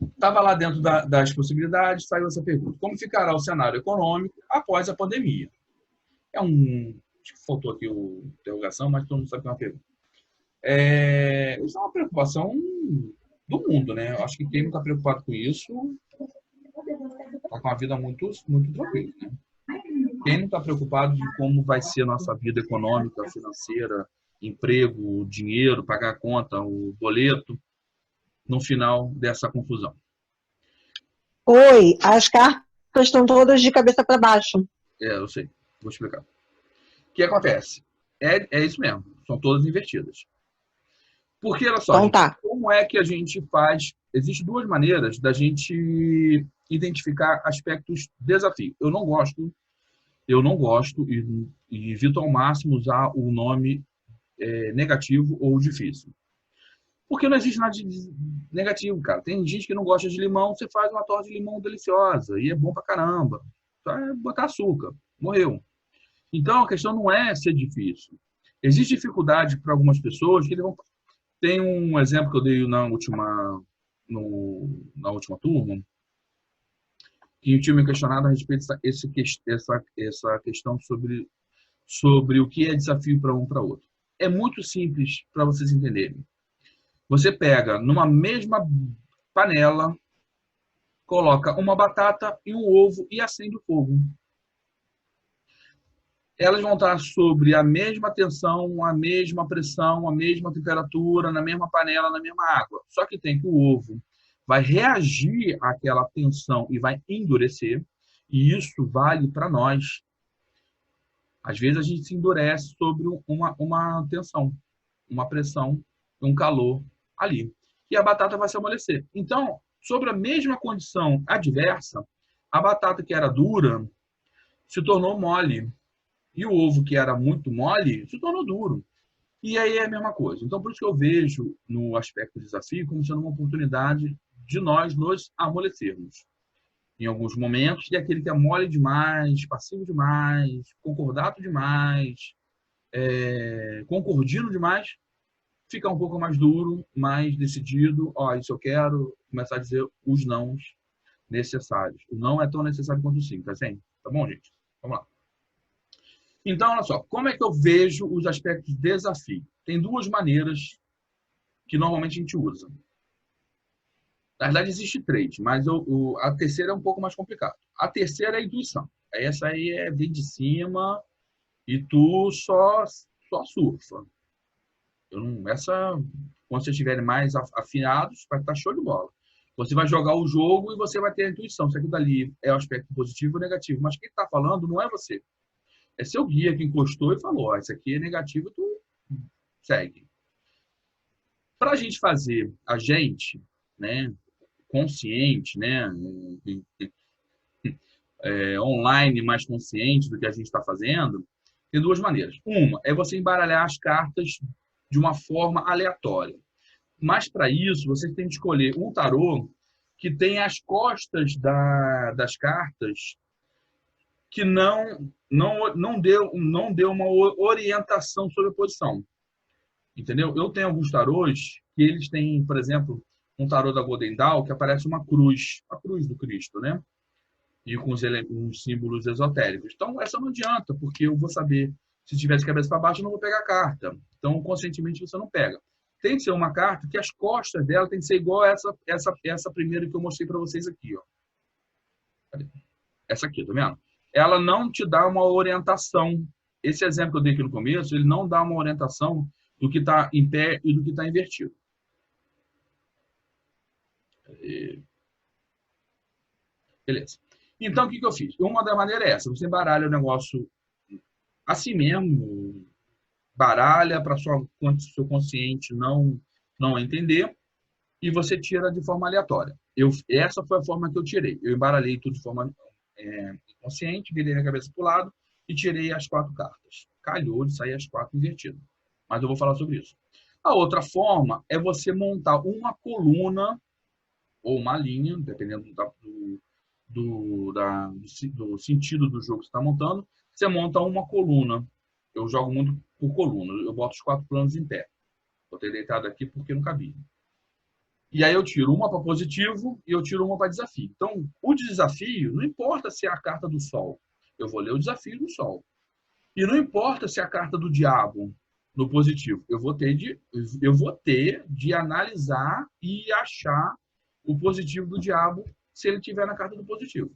Estava lá dentro das possibilidades, saiu essa pergunta. Como ficará o cenário econômico após a pandemia? Acho que faltou aqui o interrogação, mas todo mundo sabe que é uma pergunta. Isso é uma preocupação do mundo, né? Eu acho que quem não está preocupado com isso está com a vida muito, muito tranquila, né? Quem não está preocupado de como vai ser a nossa vida econômica, financeira, emprego, dinheiro, pagar a conta, o boleto, no final dessa confusão? Oi, as cartas estão todas de cabeça para baixo. Eu sei, vou explicar. O que acontece? É isso mesmo, são todas invertidas. Porque, olha só, Então gente, tá. como é que a gente faz? Existem duas maneiras da gente identificar aspectos de desafio. Eu não gosto e evito ao máximo usar o nome negativo ou difícil. Porque não existe nada de negativo, cara. Tem gente que não gosta de limão, você faz uma torta de limão deliciosa e é bom pra caramba. Só é botar açúcar. Morreu. Então, a questão não é ser difícil. Existe dificuldade para algumas pessoas que vão. Tem um exemplo que eu dei na última turma, que eu tinha me questionado a respeito dessa questão sobre o que é desafio para um para outro. É muito simples para vocês entenderem. Você pega numa mesma panela, coloca uma batata e um ovo e acende o fogo. Elas vão estar sobre a mesma tensão, a mesma pressão, a mesma temperatura, na mesma panela, na mesma água. Só que tem que o ovo vai reagir àquela tensão e vai endurecer, e isso vale para nós. Às vezes a gente se endurece sobre uma tensão, uma pressão, um calor ali. E a batata vai se amolecer. Então, sobre a mesma condição adversa, a batata que era dura se tornou mole. E o ovo que era muito mole se tornou duro. E aí é a mesma coisa. Então, por isso que eu vejo no aspecto desafio como sendo uma oportunidade de nós nos amolecermos. Em alguns momentos, e aquele que é mole demais, passivo demais, concordado demais, concordino demais, fica um pouco mais duro, mais decidido. Ó, isso eu quero, começar a dizer os nãos necessários. O não é tão necessário quanto o sim, tá certo? Tá bom, gente? Vamos lá. Então, olha só, como é que eu vejo os aspectos de desafio? Tem duas maneiras que normalmente a gente usa. Na verdade, existe três, mas a terceira é um pouco mais complicada. A terceira é a intuição. Essa aí é bem de cima e tu só surfa. Quando vocês estiverem mais afinados, vai estar show de bola. Você vai jogar o jogo e você vai ter a intuição. Se aquilo dali é o aspecto positivo ou negativo. Mas quem está falando não é você. É seu guia que encostou e falou: isso aqui é negativo, tu segue. Para a gente fazer a gente, né, consciente, né, online mais consciente do que a gente está fazendo, tem duas maneiras. Uma é você embaralhar as cartas de uma forma aleatória. Mas para isso, você tem que escolher um tarô que tem as costas das cartas que não deu uma orientação sobre a posição. Entendeu? Eu tenho alguns tarôs que eles têm, por exemplo, um tarô da Golden Dawn que aparece uma cruz, a cruz do Cristo, né? E com uns símbolos esotéricos. Então, essa não adianta, porque eu vou saber, se tivesse cabeça para baixo, eu não vou pegar a carta. Então, conscientemente, você não pega. Tem que ser uma carta que as costas dela tem que ser igual a essa primeira que eu mostrei para vocês aqui. Ó. Essa aqui, tá vendo? Ela não te dá uma orientação. Esse exemplo que eu dei aqui no começo, ele não dá uma orientação do que está em pé e do que está invertido. Beleza. Então, o que eu fiz? Uma da maneira é essa. Você baralha o negócio assim mesmo, baralha para seu consciente não entender e você tira de forma aleatória. Essa foi a forma que eu tirei. Eu embaralhei tudo de forma inconsciente, virei a cabeça para o lado e tirei as 4 cartas. Calhou de sair as 4 invertidas. Mas eu vou falar sobre isso. A outra forma é você montar uma coluna ou uma linha, dependendo do sentido do jogo que você está montando, você monta uma coluna. Eu jogo muito por coluna. Eu boto os 4 planos em pé. Botei deitado aqui porque não cabia. E aí eu tiro uma para positivo e eu tiro uma para desafio. Então, o desafio, não importa se é a carta do Sol. Eu vou ler o desafio do Sol. E não importa se é a carta do diabo no positivo. Eu vou ter de analisar e achar o positivo do diabo se ele tiver na carta do positivo.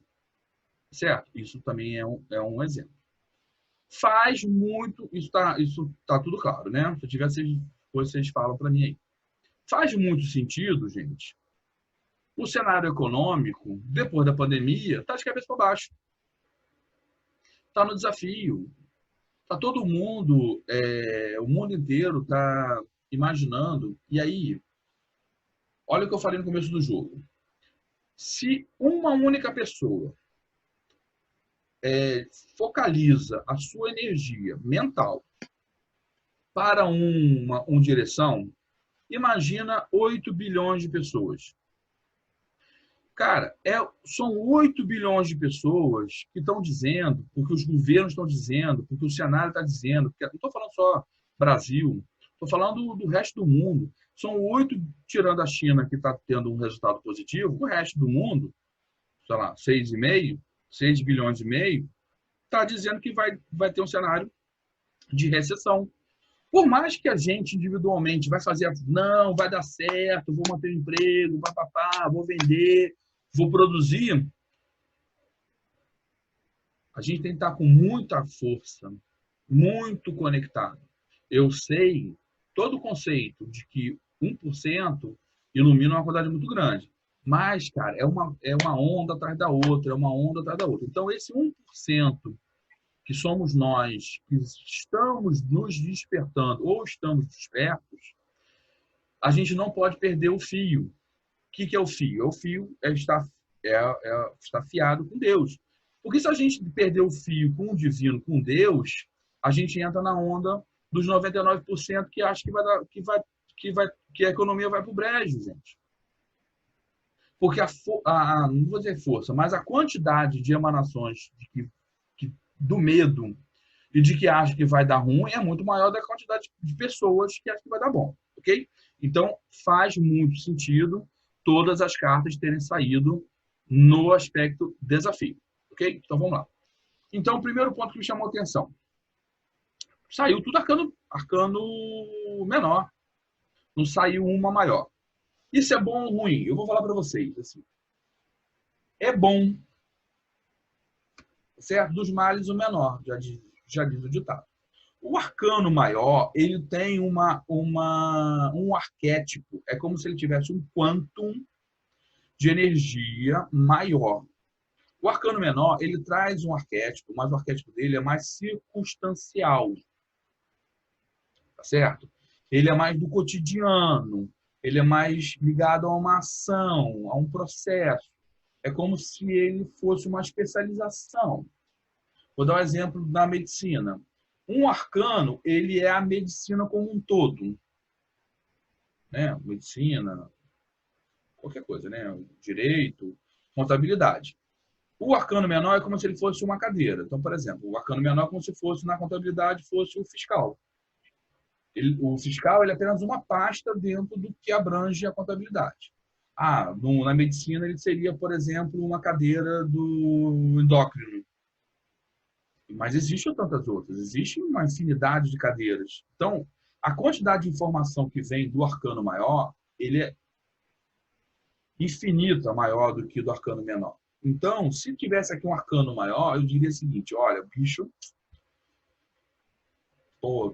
Certo? Isso também é um exemplo. Faz muito... Isso tá tudo claro, né? Se tiver, vocês falam para mim aí. Faz muito sentido, gente. O cenário econômico, depois da pandemia, está de cabeça para baixo. Está no desafio. Está todo mundo, o mundo inteiro está imaginando. E aí, olha o que eu falei no começo do jogo. Se uma única pessoa focaliza a sua energia mental para uma direção, imagina 8 bilhões de pessoas. Cara, são 8 bilhões de pessoas que estão dizendo, porque os governos estão dizendo, porque o cenário está dizendo, porque não estou falando só Brasil, estou falando do resto do mundo. São 8, tirando a China, que está tendo um resultado positivo, o resto do mundo, sei lá, 6,5, 6 bilhões e meio, está dizendo que vai ter um cenário de recessão. Por mais que a gente individualmente vai fazer, não, vai dar certo, vou manter o emprego, vou vender, vou produzir, a gente tem que estar com muita força, muito conectado. Eu sei todo o conceito de que 1% ilumina uma quantidade muito grande. Mas, cara, é uma onda atrás da outra, é uma onda atrás da outra. Então, esse 1% que somos nós, que estamos nos despertando ou estamos despertos, a gente não pode perder o fio. O que é o fio? O fio é estar fiado com Deus. Porque se a gente perder o fio com o divino, com Deus, a gente entra na onda dos 99% que acha que a economia vai para o brejo, gente. Porque não vou dizer força, mas a quantidade de emanações do medo e de que acha que vai dar ruim é muito maior da quantidade de pessoas que acham que vai dar bom, ok? Então, faz muito sentido todas as cartas terem saído no aspecto desafio, ok? Então, vamos lá. Então, o primeiro ponto que me chamou a atenção. Saiu tudo arcano menor. Não saiu uma maior. Isso é bom ou ruim? Eu vou falar para vocês. Assim, é bom, certo? Dos males o menor, já diz o ditado. O arcano maior, ele tem um arquétipo. É como se ele tivesse um quantum de energia maior. O arcano menor, ele traz um arquétipo, mas o arquétipo dele é mais circunstancial. Tá certo? Ele é mais do cotidiano, ele é mais ligado a uma ação, a um processo. É como se ele fosse uma especialização. Vou dar um exemplo da medicina. Um arcano, ele é a medicina como um todo. Né? Medicina, qualquer coisa, né? Direito, contabilidade. O arcano menor é como se ele fosse uma cadeira. Então, por exemplo, o arcano menor é como se fosse, na contabilidade, fosse o fiscal. O fiscal ele é apenas uma pasta dentro do que abrange a contabilidade. Na medicina, ele seria, por exemplo, uma cadeira do endócrino. Mas existem tantas outras, existe uma infinidade de cadeiras. Então, a quantidade de informação que vem do arcano maior, ele é infinita maior do que do arcano menor. Então, se tivesse aqui um arcano maior, eu diria o seguinte, olha, bicho,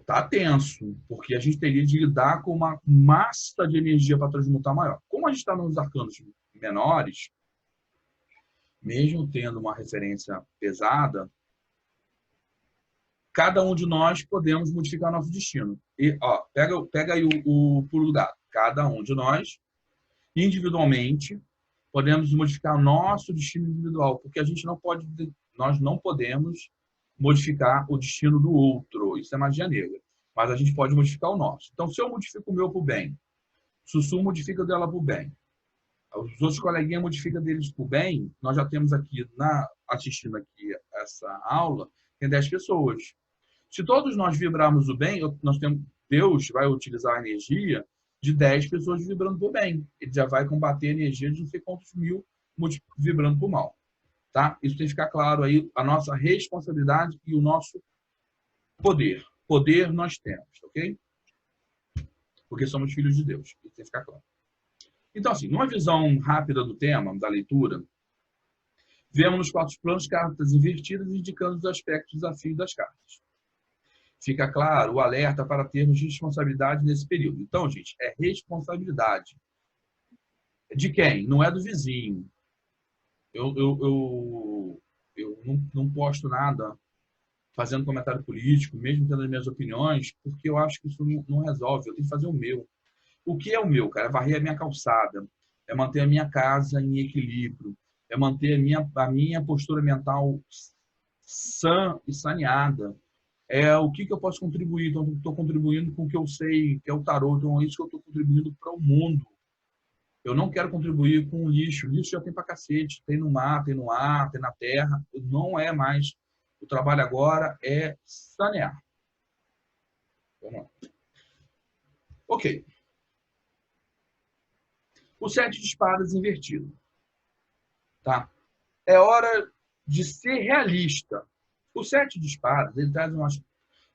tá tenso, porque a gente teria de lidar com uma massa de energia para transmutar maior. Como a gente está nos arcanos menores, mesmo tendo uma referência pesada, cada um de nós podemos modificar nosso destino. E, pega aí o pulo do gato. Cada um de nós, individualmente, podemos modificar o nosso destino individual, porque nós não podemos modificar o destino do outro. Isso é magia negra. Mas a gente pode modificar o nosso. Então, se eu modifico o meu para o bem, Sussu modifica dela para o bem, os outros coleguinhas modificam deles para o bem, nós já temos aqui, assistindo aqui essa aula, tem 10 pessoas. Se todos nós vibrarmos o bem, Deus vai utilizar a energia de 10 pessoas vibrando por bem. Ele já vai combater a energia de não sei quantos mil vibrando por mal. Tá? Isso tem que ficar claro aí, a nossa responsabilidade e o nosso poder. Poder nós temos, ok? Porque somos filhos de Deus. Isso tem que ficar claro. Então, assim, numa visão rápida do tema, da leitura, vemos nos 4 planos cartas invertidas indicando os aspectos e desafios das cartas. Fica claro o alerta para termos responsabilidade nesse período. Então, gente, é responsabilidade. De quem? Não é do vizinho. Eu não posto nada fazendo comentário político, mesmo tendo as minhas opiniões, porque eu acho que isso não resolve. Eu tenho que fazer o meu. O que é o meu, cara? É varrer a minha calçada, é manter a minha casa em equilíbrio, é manter a minha postura mental sã e saneada. É o que eu posso contribuir. Então, estou contribuindo com o que eu sei, que é o tarô. Então, é isso que eu estou contribuindo para o mundo. Eu não quero contribuir com o lixo. O lixo já tem para cacete. Tem no mar, tem no ar, tem na terra. Não é mais. O trabalho agora é sanear. Vamos lá. Ok. O 7 de espadas invertido. Tá? É hora de ser realista. O 7 de espadas, ele traz umas...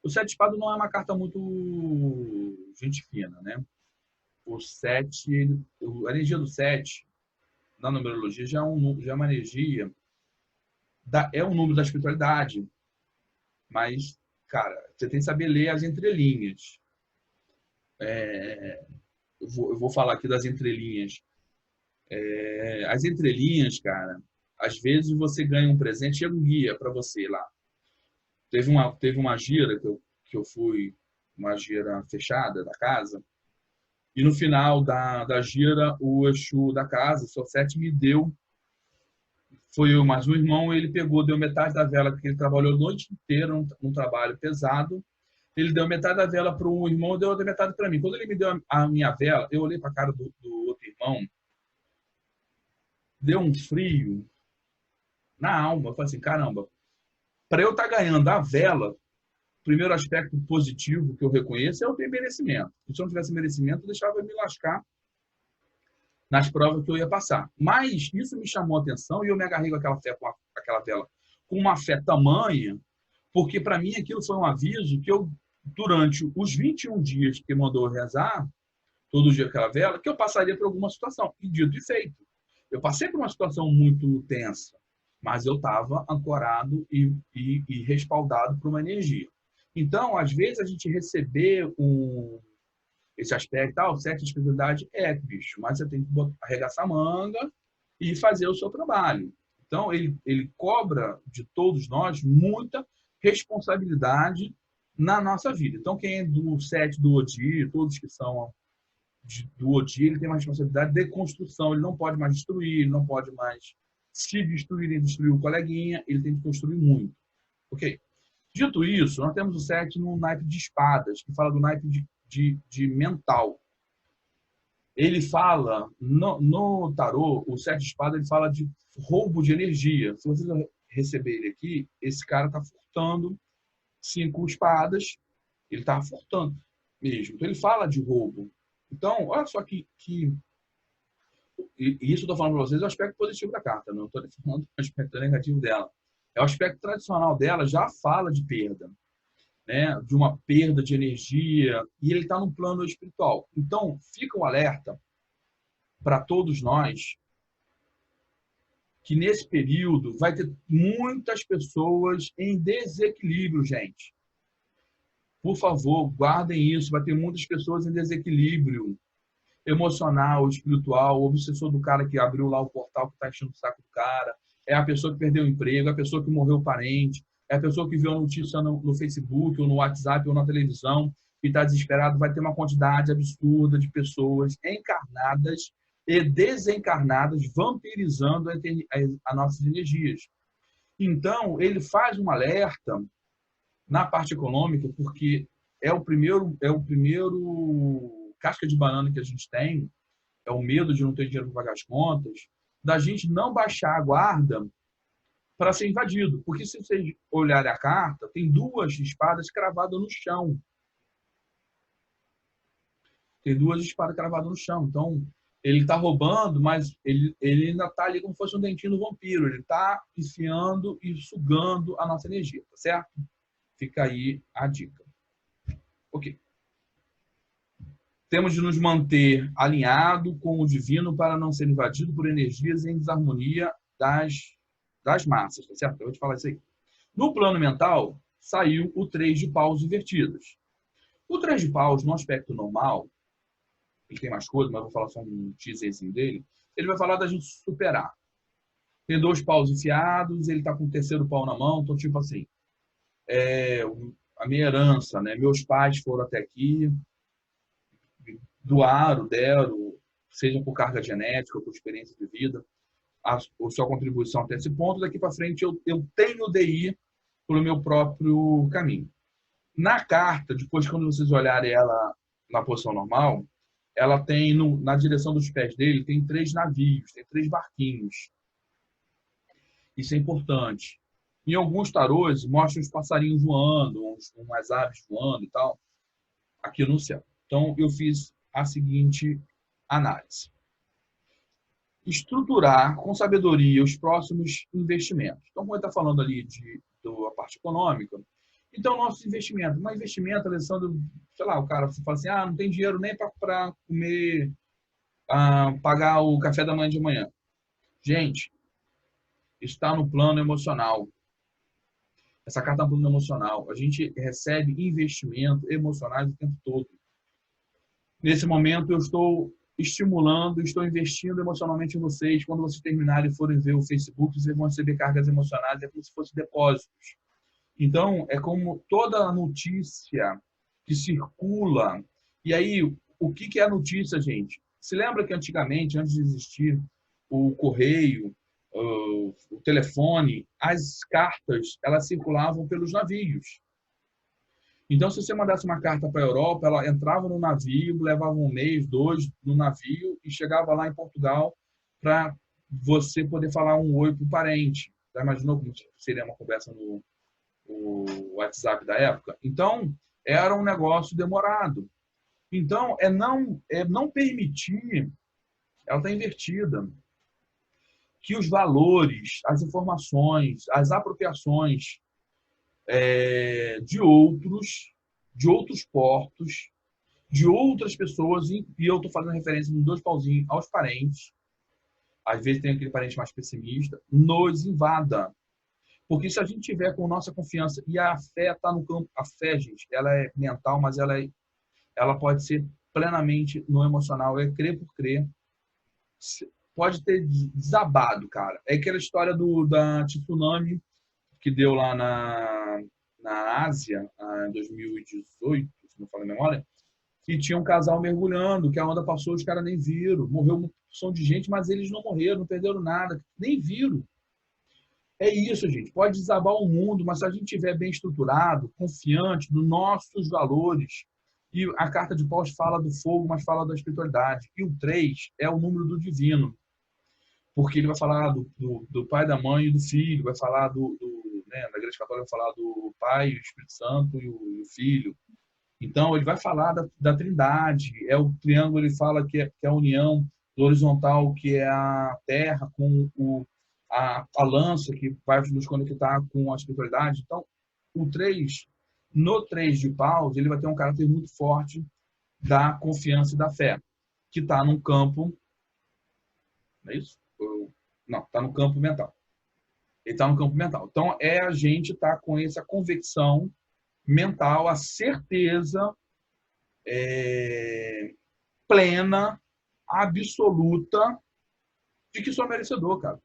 O 7 de espadas não é uma carta muito gente fina, né? O 7, a energia do 7, na numerologia, já é uma energia, é um número da espiritualidade, mas, cara, você tem que saber ler as entrelinhas. Eu vou falar aqui das entrelinhas. As entrelinhas, cara, às vezes você ganha um presente, chega um guia para você lá. Teve uma gira que eu fui, uma gira fechada da casa, e no final da gira, o Exu da casa, o Sr. 7, me deu, foi eu mais um irmão, ele pegou, deu metade da vela, porque ele trabalhou a noite inteira num trabalho pesado, ele deu metade da vela para o irmão, deu a outra metade para mim. Quando ele me deu a minha vela, eu olhei para a cara do outro irmão, deu um frio na alma. Eu falei assim, caramba, para eu estar ganhando a vela, o primeiro aspecto positivo que eu reconheço é eu ter merecimento. Se eu não tivesse merecimento, eu deixava eu me lascar nas provas que eu ia passar. Mas isso me chamou a atenção e eu me agarrei com aquela vela com uma fé tamanha, porque para mim aquilo foi um aviso que eu, durante os 21 dias que mandou rezar, todo dia aquela vela, que eu passaria por alguma situação. E dito e feito. Eu passei por uma situação muito tensa, mas eu estava ancorado e respaldado por uma energia. Então, às vezes, a gente receber esse aspecto, certa espiritualidade bicho, mas você tem que arregaçar a manga e fazer o seu trabalho. Então, ele cobra de todos nós muita responsabilidade na nossa vida. Então, quem é do 7 do Odi, todos que são do Odi, ele tem uma responsabilidade de construção. Ele não pode mais destruir, ele não pode mais se destruir e destruir o coleguinha, ele tem que construir muito. Ok? Dito isso, nós temos o 7 no naipe de espadas, que fala do naipe de mental. Ele fala, no tarô, o 7 de espadas, ele fala de roubo de energia. Se você receber ele aqui, esse cara está furtando 5 espadas, ele está furtando mesmo. Então, ele fala de roubo. Então, olha só que e isso eu estou falando para vocês é o aspecto positivo da carta, não estou falando do aspecto negativo dela. É o aspecto tradicional dela, já fala de perda, né? De uma perda de energia, e ele está no plano espiritual. Então, fica um alerta para todos nós que nesse período vai ter muitas pessoas em desequilíbrio, gente. Por favor, guardem isso, vai ter muitas pessoas em desequilíbrio emocional, espiritual, o obsessor do cara que abriu lá o portal que está enchendo o saco do cara, é a pessoa que perdeu o emprego, é a pessoa que morreu parente, é a pessoa que viu a notícia no Facebook, ou no WhatsApp, ou na televisão, e está desesperado. Vai ter uma quantidade absurda de pessoas encarnadas e desencarnadas, vampirizando as nossas energias. Então, ele faz um alerta na parte econômica, porque é o primeiro casca de banana que a gente tem, é o medo de não ter dinheiro para pagar as contas, da gente não baixar a guarda para ser invadido. Porque se vocês olharem a carta, tem 2 espadas cravadas no chão. Tem duas espadas cravadas no chão. Então, ele está roubando, mas ele ainda está ali como se fosse um dentinho do vampiro. Ele está enfiando e sugando a nossa energia, tá certo? Fica aí a dica. Ok. Temos de nos manter alinhado com o divino para não ser invadido por energias em desarmonia das massas, tá certo? Eu vou te falar isso aí. No plano mental, saiu o 3 de paus invertidos. O 3 de paus, no aspecto normal, ele tem mais coisas, mas eu vou falar só um teaserzinho dele, ele vai falar da gente superar. Tem 2 paus enfiados, ele está com o 3º pau na mão, então tipo assim, a minha herança, né? Meus pais foram até aqui, doaram, deram, seja por carga genética ou por experiência de vida, a sua contribuição até esse ponto, daqui para frente eu tenho de ir pelo meu próprio caminho. Na carta, depois quando vocês olharem ela na posição normal, ela tem, na direção dos pés dele, tem 3 navios, tem 3 barquinhos. Isso é importante. Em alguns tarôs, mostra os passarinhos voando, umas aves voando e tal, aqui no céu. Então, eu fiz a seguinte análise. Estruturar com sabedoria os próximos investimentos. Então, como ele está falando ali da parte econômica, então, nossos investimentos. Um investimento, Alessandro, sei lá, o cara fala assim, não tem dinheiro nem para comer, pagar o café da manhã de manhã. Gente, está no plano emocional. Essa carta é um plano emocional. A gente recebe investimento emocionais o tempo todo. Nesse momento, eu estou estimulando, estou investindo emocionalmente em vocês. Quando vocês terminarem e forem ver o Facebook, vocês vão receber cargas emocionais, é como se fossem depósitos. Então, é como toda a notícia que circula. E aí, o que é a notícia, gente? Se lembra que antigamente, antes de existir o correio, o telefone, as cartas, elas circulavam pelos navios. Então, se você mandasse uma carta para a Europa, ela entrava no navio, levava 1 mês, 2 no navio e chegava lá em Portugal para você poder falar um oi para o parente. Já imaginou como seria uma conversa no WhatsApp da época? Então, era um negócio demorado. Então, é não permitir, ela está invertida, que os valores, as informações, as apropriações de outros portos, de outras pessoas, e eu estou fazendo referência nos 2 pauzinhos aos parentes, às vezes tem aquele parente mais pessimista, nos invada. Porque se a gente tiver com nossa confiança, e a fé está no campo, a fé, gente, ela é mental, mas ela pode ser plenamente no emocional, é crer por crer. Pode ter desabado, cara. É aquela história da tsunami que deu lá na Ásia, em 2018, se não falo a memória, que tinha um casal mergulhando, que a onda passou, os caras nem viram. Morreu uma porção de gente, mas eles não morreram, não perderam nada, nem viram. É isso, gente. Pode desabar o mundo, mas se a gente estiver bem estruturado, confiante nos nossos valores, e a carta de paus fala do fogo, mas fala da espiritualidade. E o 3 é o número do divino, porque ele vai falar do pai, da mãe e do filho, vai falar né, na Igreja Católica vai falar do Pai, o Espírito Santo e o Filho. Então, ele vai falar da Trindade. É o triângulo, ele fala que é a união do horizontal, que é a terra, com a lança, que vai nos conectar com a espiritualidade. Então, no 3 de paus, ele vai ter um caráter muito forte da confiança e da fé, que está num campo... Não é isso? Não, está no campo mental. Ele está no campo mental. Então, a gente estar com essa convicção mental, a certeza plena, absoluta, de que sou merecedor, cara.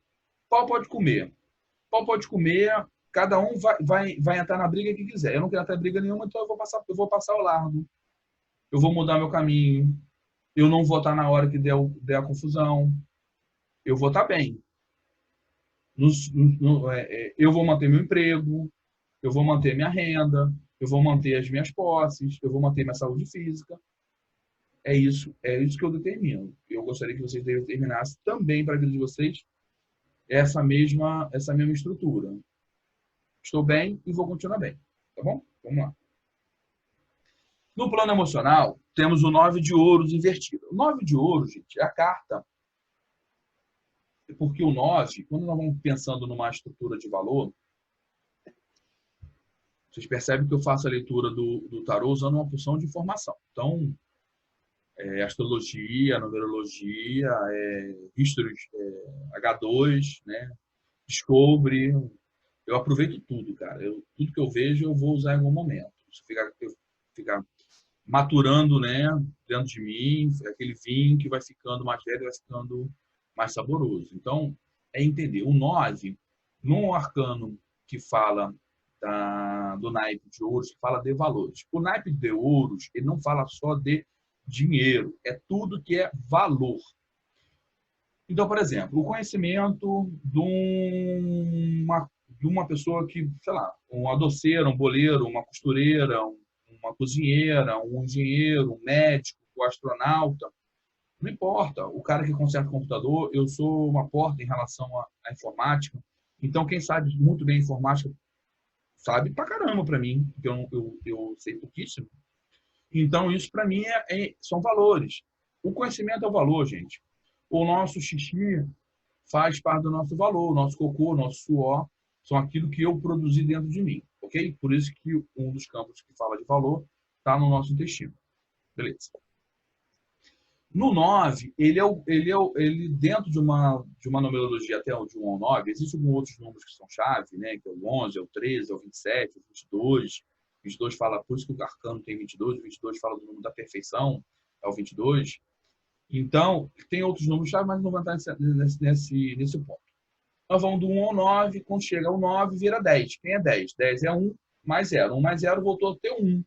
Pau pode comer. Pau pode comer, cada um vai entrar na briga que quiser. Eu não quero entrar em briga nenhuma, então eu vou passar ao largo. Eu vou mudar meu caminho. Eu não vou estar na hora que der a confusão. Eu vou estar bem. Eu vou manter meu emprego, eu vou manter minha renda, eu vou manter as minhas posses, eu vou manter minha saúde física. É isso que eu determino. Eu gostaria que vocês determinassem também para a vida de vocês essa mesma estrutura. Estou bem e vou continuar bem. Tá bom? Vamos lá. No plano emocional, temos o 9 de ouros invertido. O 9 de ouros, gente, é a carta. Porque o 9, quando nós vamos pensando numa estrutura de valor, vocês percebem que eu faço a leitura do tarô usando uma porção de informação. Então, astrologia, numerologia, history, H2, né? Discovery. Eu aproveito tudo, cara. Tudo que eu vejo eu vou usar em algum momento. Isso fica maturando, né, dentro de mim, aquele vinho que vai ficando mais velho, vai ficando mais saboroso. Então, é entender. O 9, num arcano que fala do naipe de ouros, que fala de valores. O naipe de ouros, ele não fala só de dinheiro, é tudo que é valor. Então, por exemplo, o conhecimento de uma pessoa que, sei lá, uma doceira, um boleiro, uma costureira, uma cozinheira, um engenheiro, um médico, um astronauta, não importa. O cara que conserta o computador, eu sou uma porta em relação à informática. Então, quem sabe muito bem informática sabe pra caramba para mim, porque eu sei pouquíssimo. Então, isso para mim são valores. O conhecimento é o valor, gente. O nosso xixi faz parte do nosso valor, o nosso cocô, o nosso suor, são aquilo que eu produzi dentro de mim, ok? Por isso que um dos campos que fala de valor está no nosso intestino. Beleza. No 9, ele dentro de uma numerologia até de 1 ao 9, existem alguns outros números que são chave, né? Que é o 11, é o 13, é o 27, é o 22. 22 fala, por isso que o arcano tem 22, o 22 fala do número da perfeição, é o 22. Então, tem outros números chave, mas não vão entrar nesse ponto. Nós vamos do 1 ao 9, quando chega ao 9, vira 10. Quem é 10? 10 é 1 mais 0. 1 mais 0 voltou a ter 1.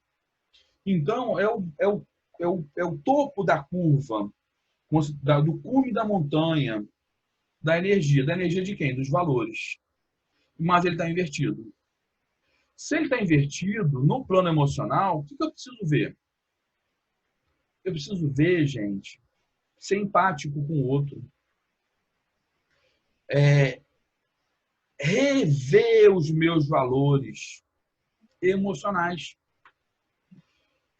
Então, é o topo da curva, do cume da montanha, da energia. Da energia de quem? Dos valores. Mas ele está invertido. Se ele está invertido, no plano emocional, o que eu preciso ver? Eu preciso ver, gente, ser empático com o outro. Rever os meus valores emocionais.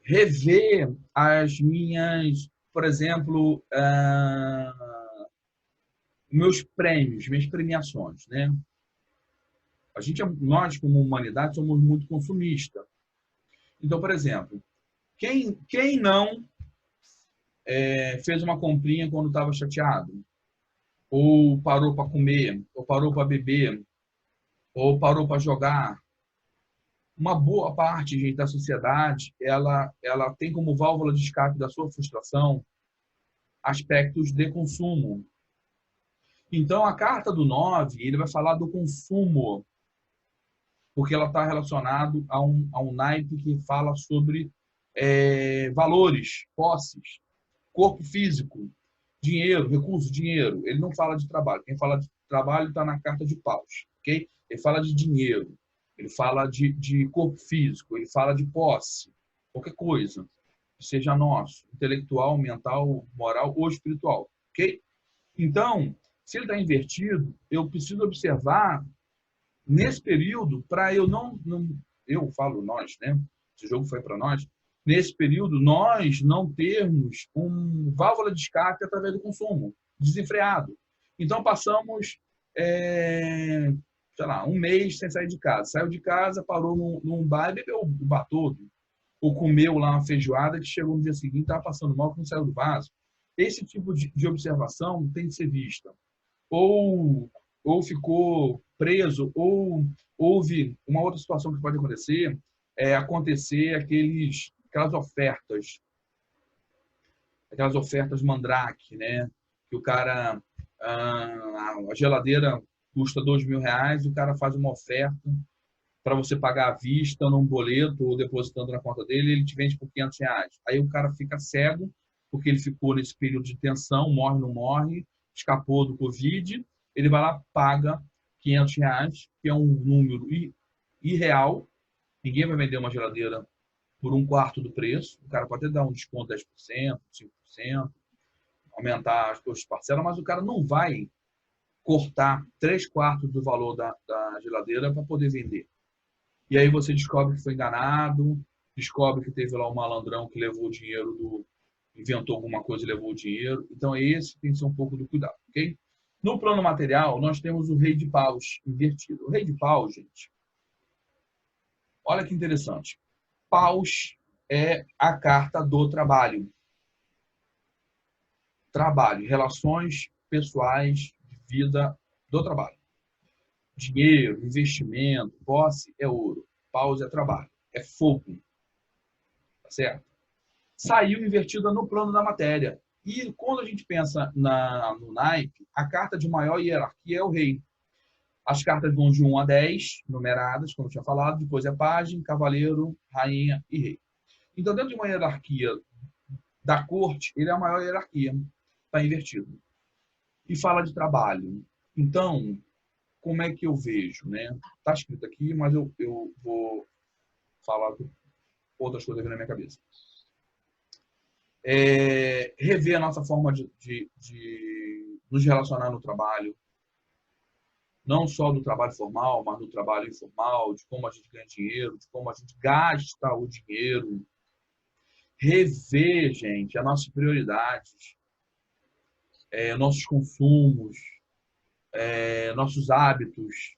Rever as minhas, por exemplo, meus prêmios, minhas premiações, né? Nós, como humanidade, somos muito consumistas. Então, por exemplo, quem não fez uma comprinha quando estava chateado? Ou parou para comer? Ou parou para beber? Ou parou para jogar? Uma boa parte, gente, da sociedade, ela tem como válvula de escape da sua frustração aspectos de consumo. Então, a carta do 9, ele vai falar do consumo, porque ela está relacionada a um naipe que fala sobre valores, posses, corpo físico, dinheiro, recurso, dinheiro. Ele não fala de trabalho. Quem fala de trabalho está na carta de paus, ok? Ele fala de dinheiro, ele fala de corpo físico, ele fala de posse, qualquer coisa, que seja nosso, intelectual, mental, moral ou espiritual, ok? Então, se ele está invertido, eu preciso observar nesse período para eu não, eu falo nós, né? Esse jogo foi para nós. Nesse período, nós não termos válvula de escape através do consumo, desenfreado. Então, passamos, sei lá, um mês sem sair de casa. Saiu de casa, parou num bar e bebeu o bar todo. Ou comeu lá uma feijoada que chegou no dia seguinte, estava passando mal, que não saiu do vaso. Esse tipo de observação tem que ser vista. Ou ficou preso, ou houve uma outra situação que pode acontecer, aquelas ofertas mandrake, né? Que o cara, a geladeira custa R$ 2.000, o cara faz uma oferta para você pagar à vista num boleto ou depositando na conta dele, ele te vende por R$ 500. Aí o cara fica cego, porque ele ficou nesse período de tensão, morre, não morre, escapou do Covid, ele vai lá, paga R$ 500, que é um número irreal. Ninguém vai vender uma geladeira por um quarto do preço. O cara pode até dar um desconto de 10%, 5%, aumentar as parcelas, mas o cara não vai cortar 3/4 do valor da geladeira para poder vender. E aí você descobre que foi enganado, descobre que teve lá um malandrão que levou o dinheiro inventou alguma coisa e levou o dinheiro. Então, esse tem que ser um pouco do cuidado, ok? No plano material, nós temos o rei de paus invertido. O rei de paus, gente, olha que interessante. Paus é a carta do trabalho. Trabalho, relações pessoais, vida do trabalho. Dinheiro, investimento, posse é ouro. Paus é trabalho, é fogo. Tá certo? Saiu invertida no plano da matéria. E quando a gente pensa no naipe, a carta de maior hierarquia é o rei. As cartas vão de 1 a 10, numeradas, como eu tinha falado, depois é pajem, cavaleiro, rainha e rei. Então, dentro de uma hierarquia da corte, ele é a maior hierarquia, está invertido. E fala de trabalho. Então, como é que eu vejo? Está escrito aqui, mas eu vou falar outras coisas aqui na minha cabeça. Rever a nossa forma de nos relacionar no trabalho, não só do trabalho formal, mas do trabalho informal, de como a gente ganha dinheiro, de como a gente gasta o dinheiro. Rever, gente, as nossas prioridades, nossos consumos, nossos hábitos,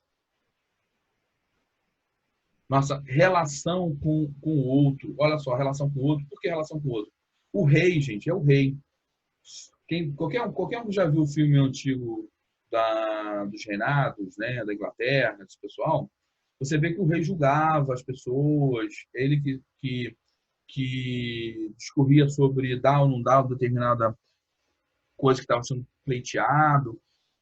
nossa relação com o outro. Olha só, relação com o outro. Por que relação com o outro? O rei, gente, é o rei. Qualquer um que já viu o filme antigo dos reinados, da Inglaterra, desse pessoal, você vê que o rei julgava as pessoas, ele que discorria sobre dar ou não dar determinada coisa que estava sendo pleiteado,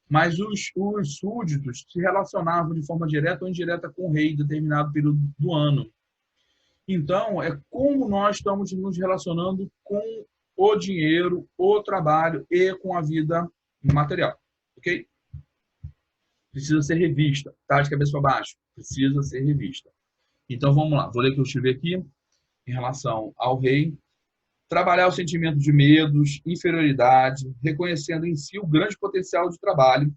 mas os súditos se relacionavam de forma direta ou indireta com o rei em determinado período do ano. Então, é como nós estamos nos relacionando com o dinheiro, o trabalho e com a vida material. Ok? Precisa ser revista. Tá de cabeça para baixo. Precisa ser revista. Então, vamos lá. Vou ler o que eu escrevi aqui em relação ao rei. Trabalhar o sentimento de medos, inferioridade, reconhecendo em si o grande potencial de trabalho,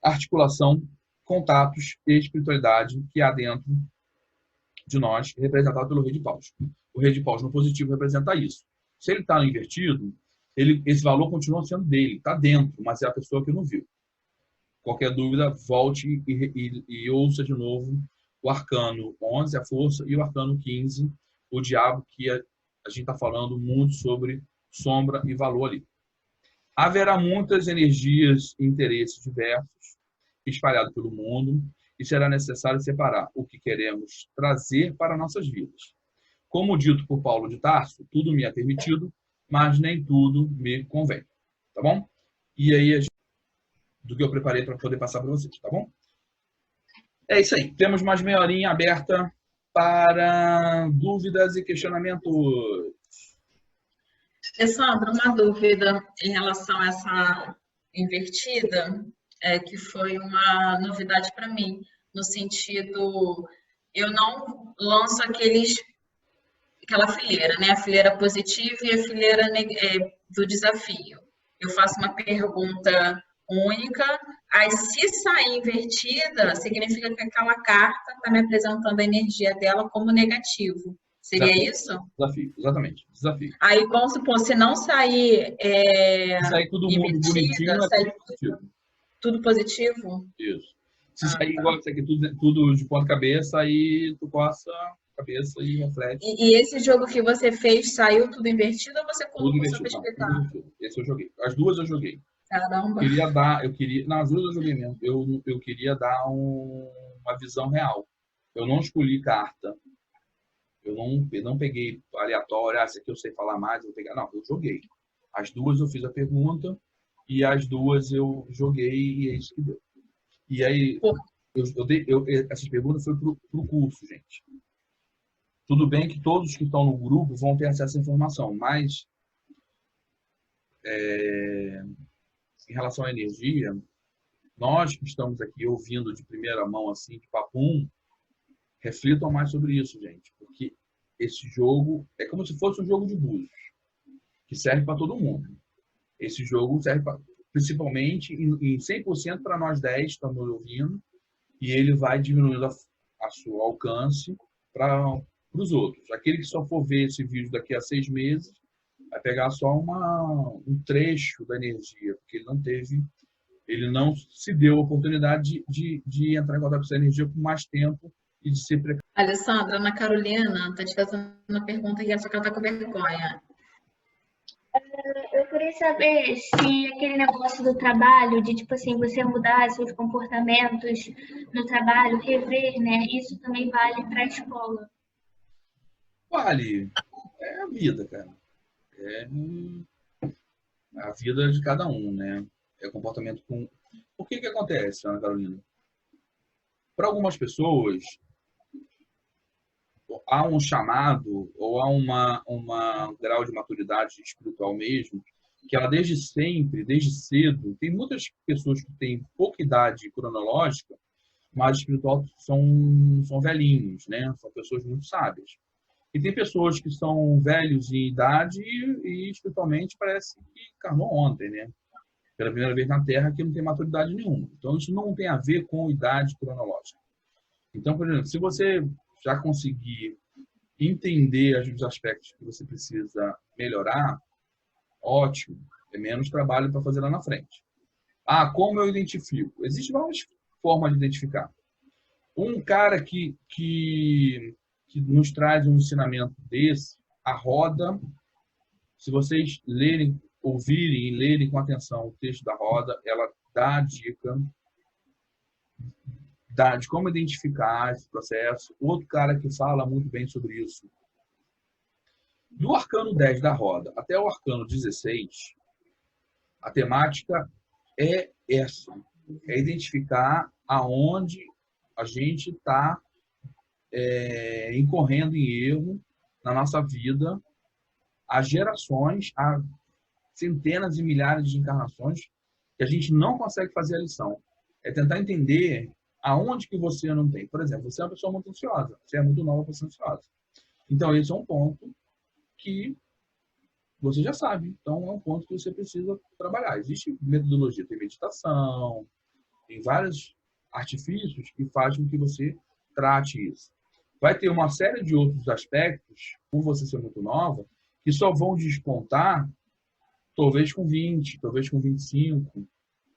articulação, contatos e espiritualidade que há dentro de nós, representado pelo rei de paus. O rei de paus no positivo representa isso. Se ele está invertido, esse valor continua sendo dele, está dentro, mas é a pessoa que não viu. Qualquer dúvida, volte e ouça de novo o arcano 11, a força, e o arcano 15, o diabo, que a gente está falando muito sobre sombra e valor ali. Haverá muitas energias e interesses diversos espalhados pelo mundo e será necessário separar o que queremos trazer para nossas vidas. Como dito por Paulo de Tarso, tudo me é permitido, mas nem tudo me convém. Tá bom? E aí, do que eu preparei para poder passar para vocês, tá bom? É isso aí. Temos mais meia horinha aberta para dúvidas e questionamentos. Alessandro, uma dúvida em relação a essa invertida, que foi uma novidade para mim, no sentido, eu não lanço aquela fileira, né? A fileira positiva e a fileira do desafio. Eu faço uma pergunta única, aí se sair invertida, significa que aquela carta está me apresentando a energia dela como negativo. Seria Desafio. isso? Desafio, exatamente. Desafio. Aí, vamos supor, se não sair todo mundo bonitinho, é tudo positivo. Tudo positivo? Isso. Se sair igual isso aqui, tudo de ponta cabeça, aí tu coça a cabeça e reflete. E esse jogo que você fez, saiu tudo invertido ou você colocou só para explicar? Tudo invertido. Esse eu joguei. As duas eu joguei. Caramba. Não, as duas eu joguei mesmo. Eu queria dar uma visão real. Eu não escolhi carta. Eu não peguei aleatório, essa aqui eu sei falar mais, eu vou pegar. Não, eu joguei. As duas eu fiz a pergunta e as duas eu joguei e é isso que deu. E aí, essas perguntas foi pro curso, gente. Tudo bem que todos que estão no grupo vão ter acesso à informação, mas em relação à energia, nós que estamos aqui ouvindo de primeira mão, assim, de papum, reflitam mais sobre isso, gente. Porque esse jogo é como se fosse um jogo de búzios, que serve para todo mundo. Esse jogo serve principalmente em 100% para nós 10 que estamos ouvindo, e ele vai diminuindo a seu alcance para para os outros. Aquele que só for ver esse vídeo daqui a 6 meses, vai pegar só um trecho da energia, porque ele não se deu a oportunidade de entrar em contato com essa energia por mais tempo e de ser preparado. Alessandra, Ana Carolina está te fazendo uma pergunta e essa que ela está com vergonha. Eu queria saber se aquele negócio do trabalho, de tipo assim, você mudar seus comportamentos no trabalho, rever, né? Isso também vale para a escola. Vale. É a vida, cara. É a vida de cada um, né? É comportamento com... O que acontece, Ana Carolina? Para algumas pessoas, há um chamado ou há um grau de maturidade espiritual mesmo, que ela desde sempre, desde cedo, tem muitas pessoas que têm pouca idade cronológica, mas espiritual são velhinhos, né? São pessoas muito sábias. E tem pessoas que são velhos em idade e espiritualmente parece que encarnou ontem, né? Pela primeira vez na Terra, que não tem maturidade nenhuma. Então, isso não tem a ver com idade cronológica. Então, por exemplo, se você já conseguir entender os aspectos que você precisa melhorar, ótimo. É menos trabalho para fazer lá na frente. Ah, como eu identifico? Existem várias formas de identificar. Um cara que nos traz um ensinamento desse, a roda, se vocês ouvirem e lerem com atenção o texto da roda, ela dá a dica de como identificar esse processo. Outro cara que fala muito bem sobre isso. Do arcano 10 da roda até o arcano 16, a temática é essa. É identificar aonde a gente está incorrendo em erro na nossa vida há gerações, há centenas e milhares de encarnações que a gente não consegue fazer a lição. É tentar entender aonde que você não tem. Por exemplo, você é uma pessoa muito ansiosa. Você é muito nova para ser ansiosa. Então, esse é um ponto que você já sabe. Então, é um ponto que você precisa trabalhar. Existe metodologia, tem meditação, tem vários artifícios que fazem com que você trate isso. Vai ter uma série de outros aspectos, por você ser muito nova, que só vão despontar talvez com 20, talvez com 25,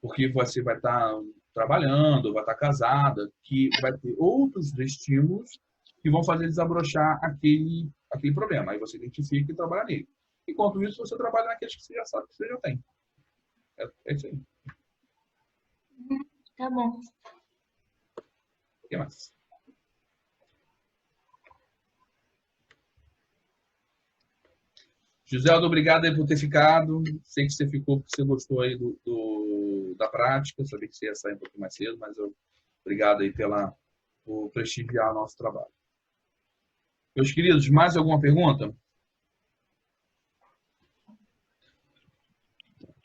porque você vai estar trabalhando, vai estar casada, que vai ter outros estímulos que vão fazer desabrochar aquele problema. Aí você identifica e trabalha nele. Enquanto isso, você trabalha naqueles que você já sabe que você já tem. É isso aí. Tá bom. O que mais? Giselda, obrigado aí por ter ficado. Sei que você ficou porque você gostou aí da prática. Sabia que você ia sair um pouquinho mais cedo, mas obrigado aí por prestigiar o nosso trabalho. Meus queridos, mais alguma pergunta?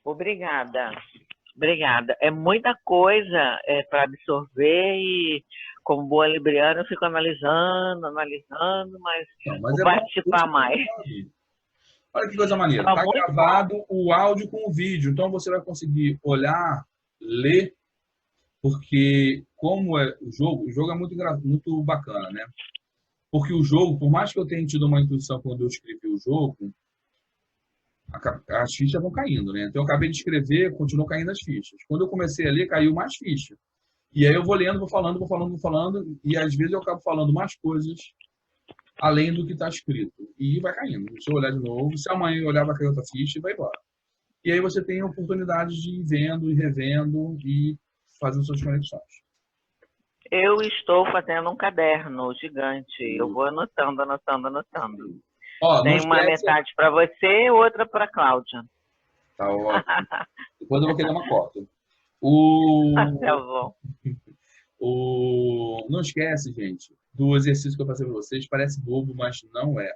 Obrigada. É muita coisa para absorver e, como boa libriana, eu fico analisando, mas vou participar mais. Olha que coisa maneira. Está gravado o áudio com o vídeo, então você vai conseguir olhar, ler, porque como é o jogo é muito bacana, né? Porque o jogo, por mais que eu tenha tido uma intuição quando eu escrevi o jogo, as fichas vão caindo, né? Então eu acabei de escrever, continuou caindo as fichas. Quando eu comecei a ler, caiu mais ficha. E aí eu vou lendo, vou falando, e às vezes eu acabo falando mais coisas além do que está escrito. E vai caindo. Se eu olhar de novo, se amanhã eu olhar, vai cair outra ficha e vai embora. E aí você tem a oportunidade de ir vendo e revendo e fazendo suas conexões. Eu estou fazendo um caderno gigante. Eu vou anotando. Ó, tem uma metade para você e outra para a Cláudia. Tá ótimo. Depois eu vou querer uma cópia. Tá bom. Não esquece, gente, do exercício que eu passei para vocês. Parece bobo, mas não é.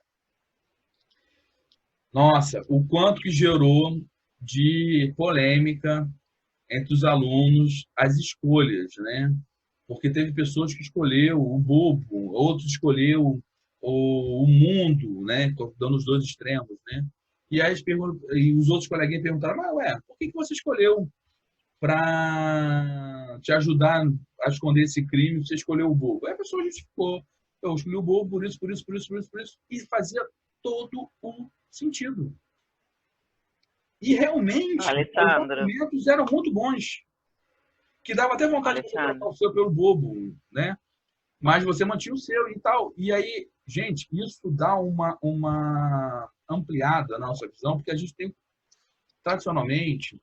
Nossa, o quanto que gerou de polêmica entre os alunos as escolhas, né? Porque teve pessoas que escolheu o bobo, outros escolheu o mundo, né? Estou dando os dois extremos, né? E aí e os outros coleguinhas perguntaram, mas ué, por que você escolheu para te ajudar a esconder esse crime, você escolheu o bobo? Aí a pessoa justificou. eu escolhi o bobo por isso, por isso, por isso, por isso, por isso. E fazia todo o sentido. E realmente, Alessandro, os argumentos eram muito bons. Que dava até vontade de trocar o seu pelo bobo, né? Mas você mantinha o seu e tal. E aí, gente, isso dá uma ampliada na nossa visão, porque a gente tem, tradicionalmente,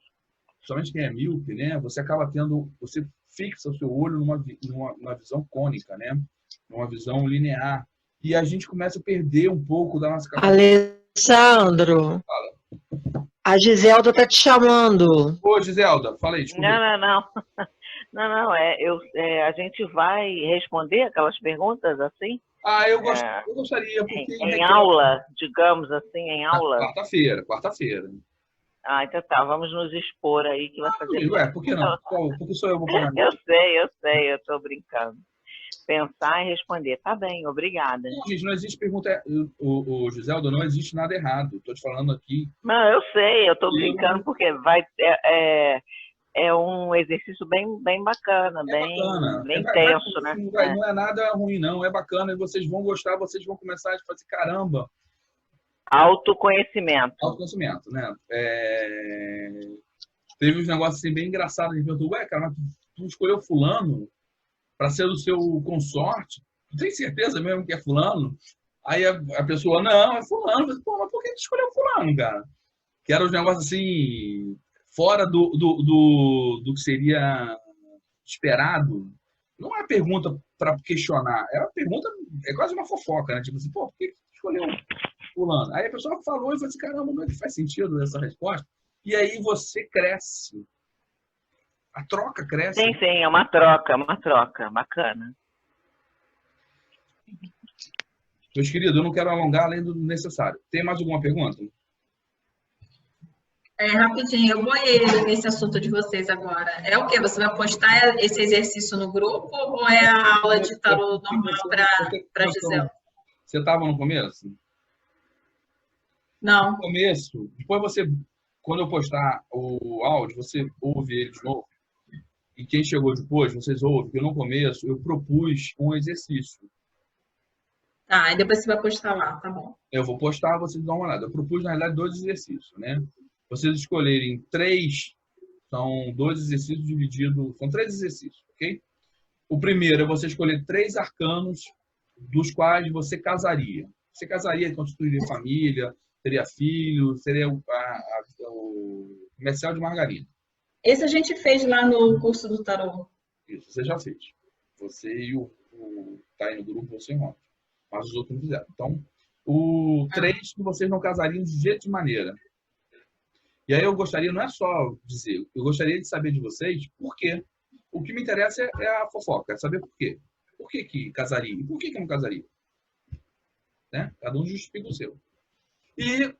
somente quem é míope, né? Você acaba tendo, você fixa o seu olho numa visão cônica, né? Numa visão linear. E a gente começa a perder um pouco da nossa capacidade. Alessandro, a Giselda tá te chamando. Ô, Giselda, fala aí, desculpa. Não, a gente vai responder aquelas perguntas assim? Eu gostaria, porque... Em aula, digamos assim, em aula? Quarta-feira. Então tá, vamos nos expor aí que vai fazer... Por que não? Porque só eu vou falar. Eu sei, eu tô brincando. Pensar e responder. Tá bem, obrigada. Não, gente, não existe pergunta... O Giselda, não existe nada errado. Estou te falando aqui... Não, eu sei, eu tô brincando porque é um exercício bem bacana, bem tenso, né? Não é nada ruim, não. É bacana e vocês vão gostar, vocês vão começar a fazer, caramba. Autoconhecimento, né? Teve uns negócios assim bem engraçados. A gente perguntou, cara, mas tu escolheu fulano para ser o seu consorte? Tu tem certeza mesmo que é fulano? Aí a pessoa, não, é fulano. Mas por que tu escolheu fulano, cara? Que eram uns negócios assim... fora do que seria esperado. Não é pergunta para questionar, é uma pergunta, é quase uma fofoca, né? Tipo assim, por que você escolheu fulano? Aí a pessoa falou e falou assim, caramba, não é que faz sentido essa resposta? E aí você cresce. A troca cresce. Sim, é uma troca, bacana. Meus queridos, eu não quero alongar além do necessário. Tem mais alguma pergunta? Rapidinho, eu boiei nesse assunto de vocês agora. É o quê? Você vai postar esse exercício no grupo ou é a aula de tarô normal para Gisela? Você estava no começo? Não. No começo, depois quando eu postar o áudio, você ouve ele de novo. E quem chegou depois, vocês ouvem, que no começo eu propus um exercício. Tá, e depois você vai postar lá, tá bom. Eu vou postar, vocês dão uma olhada. Eu propus, na realidade, 2 exercícios, né? Vocês escolherem 3, são 2 exercícios divididos, são 3 exercícios, ok? O primeiro é você escolher 3 arcanos dos quais você casaria. Você casaria, constituiria família, teria filho, seria o comercial de margarina. Esse a gente fez lá no curso do tarô. Isso, você já fez. Você e o tá aí no grupo, você e o Ron. Mas os outros não fizeram. Então, o 3 que vocês não casariam de jeito de maneira. E aí eu gostaria, não é só dizer, eu gostaria de saber de vocês por quê. O que me interessa é a fofoca, é saber por quê. Por que casaria? E por que não casaria? Né? Cada um justifica o seu. E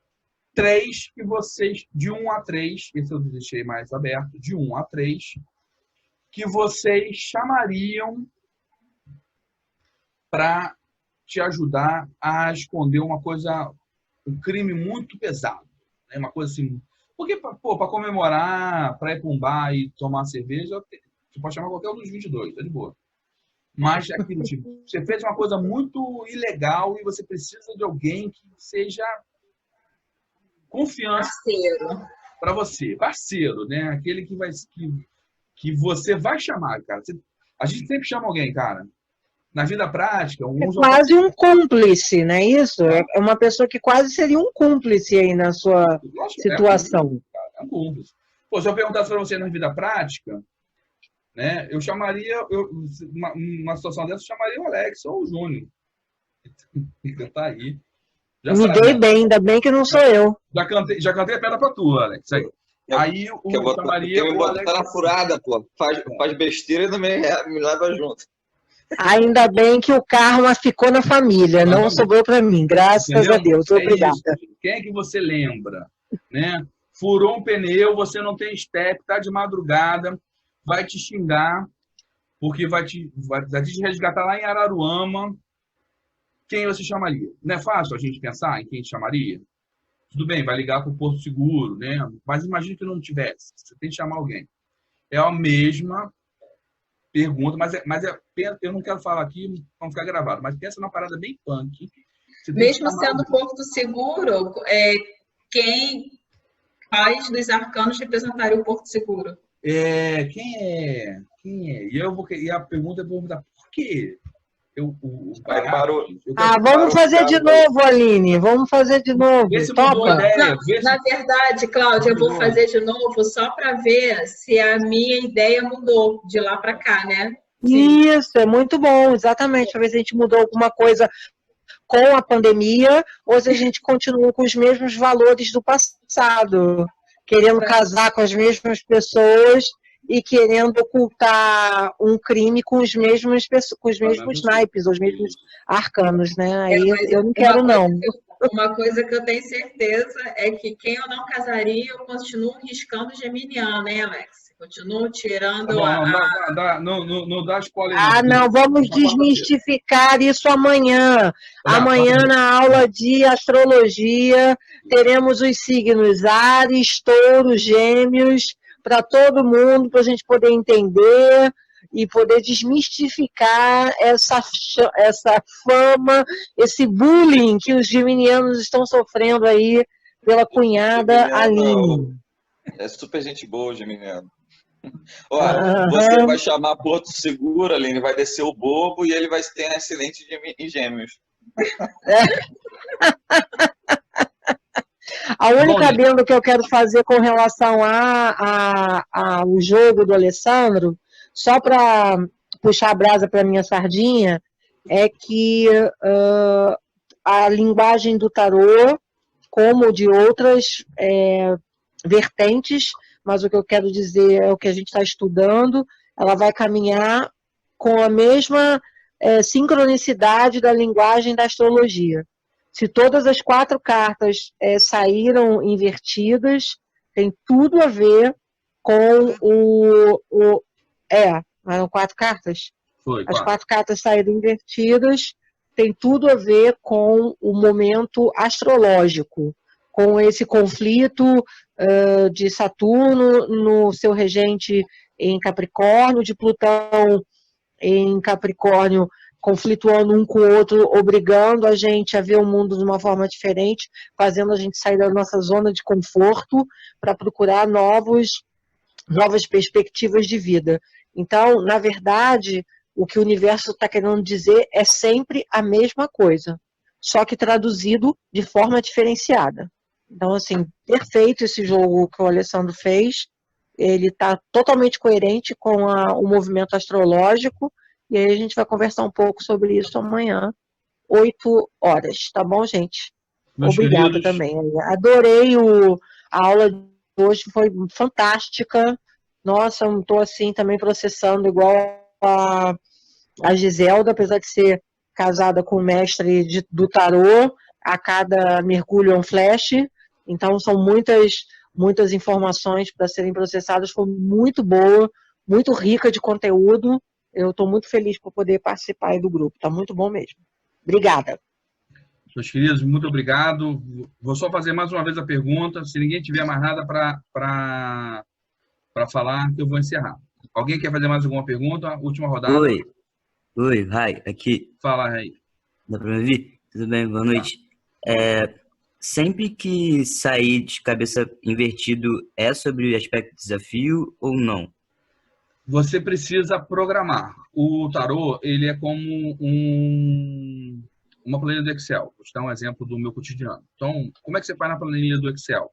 3 que vocês, de 1 a 3, esse eu deixei mais aberto, de 1 a 3, que vocês chamariam para te ajudar a esconder uma coisa, um crime muito pesado. Né? Uma coisa assim... Porque, para comemorar, para ir para um bar e tomar cerveja, você pode chamar qualquer um dos 22, tá de boa. Mas aquilo, tipo, você fez uma coisa muito ilegal e você precisa de alguém que seja confiança para você. Parceiro, né? Aquele que você vai chamar, cara. A gente sempre chama alguém, cara. Na vida prática... É quase um cúmplice, não é isso? É uma pessoa que quase seria um cúmplice aí na sua situação. É um cúmplice. Pô, se eu perguntasse para você na vida prática, né, eu chamaria... uma situação dessa, eu chamaria o Alex ou o Júnior. Tá aí. Me dei bem, ainda bem que não sou eu. Já cantei a pedra para tu, Alex. Aí eu chamaria o Alex... Tá na furada, pô. Faz besteira e também me leva junto. Ainda bem que o karma ficou na família, não sobrou para mim, graças a Deus. Obrigada. Quem é que você lembra? Né? Furou um pneu, você não tem step, tá de madrugada, vai te xingar, porque vai te resgatar lá em Araruama. Quem você chamaria? Não é fácil a gente pensar em quem chamaria? Tudo bem, vai ligar para o Porto Seguro, né? Mas imagine que não tivesse. Você tem que chamar alguém. É a mesma pergunta, eu não quero falar aqui, vamos ficar gravado, mas pensa numa parada bem punk. Mesmo sendo Porto Seguro, quais dos arcanos representariam o Porto Seguro? Quem é? E a pergunta é perguntar por quê? Vamos fazer de novo, Aline. Vamos fazer de novo. Topa. Na verdade, Cláudia, eu vou fazer de novo só para ver se a minha ideia mudou de lá para cá, né? Sim. Isso, é muito bom, exatamente. Para ver se a gente mudou alguma coisa com a pandemia ou se a gente continua com os mesmos valores do passado, querendo casar com as mesmas pessoas e querendo ocultar um crime com os mesmos naipes, os mesmos arcanos, né? Aí eu não quero, não. Uma coisa que eu tenho certeza é que quem eu não casaria, eu continuo riscando geminiano, né, Alex? Continuo tirando não dá spoiler. Não, vamos desmistificar isso amanhã. Amanhã, na aula de astrologia, teremos os signos Áries, Touro, Gêmeos, para todo mundo, para a gente poder entender e poder desmistificar essa fama, esse bullying que os geminianos estão sofrendo aí pela cunhada Aline. É super gente boa, geminiano. Olha, você vai chamar Porto Seguro, Aline, vai descer o bobo e ele vai ter um acidente em Gêmeos. A única adendo que eu quero fazer com relação ao jogo do Alessandro, só para puxar a brasa para minha sardinha, é que a linguagem do tarô, como de outras vertentes, mas o que eu quero dizer é o que a gente está estudando, ela vai caminhar com a mesma sincronicidade da linguagem da astrologia. Se todas as 4 cartas saíram invertidas, tem tudo a ver com eram 4 cartas? Foi, as 4 cartas saíram invertidas, tem tudo a ver com o momento astrológico, com esse conflito de Saturno no seu regente em Capricórnio, de Plutão em Capricórnio, conflituando um com o outro, obrigando a gente a ver o mundo de uma forma diferente, fazendo a gente sair da nossa zona de conforto para procurar novas perspectivas de vida. Então, na verdade, o que o universo está querendo dizer é sempre a mesma coisa, só que traduzido de forma diferenciada. Então, assim, perfeito esse jogo que o Alessandro fez, ele está totalmente coerente com o movimento astrológico, e aí a gente vai conversar um pouco sobre isso amanhã, 8 horas, tá bom, gente? Obrigada também. Adorei a aula de hoje, foi fantástica. Nossa, eu estou assim também processando igual a Giselda, apesar de ser casada com o mestre do tarô, a cada mergulho é um flash, então são muitas informações para serem processadas, foi muito boa, muito rica de conteúdo. Eu estou muito feliz por poder participar aí do grupo. Está muito bom mesmo. Obrigada. Meus queridos, muito obrigado. Vou só fazer mais uma vez a pergunta. Se ninguém tiver mais nada para falar, eu vou encerrar. Alguém quer fazer mais alguma pergunta? Última rodada. Oi, Rai, aqui. Fala, Rai. Dá para me ouvir? Tudo bem? Boa noite. Sempre que sair de cabeça invertido, é sobre o aspecto desafio ou não? Você precisa programar. O tarô, ele é como uma planilha do Excel. Vou te dar um exemplo do meu cotidiano. Então, como é que você faz na planilha do Excel?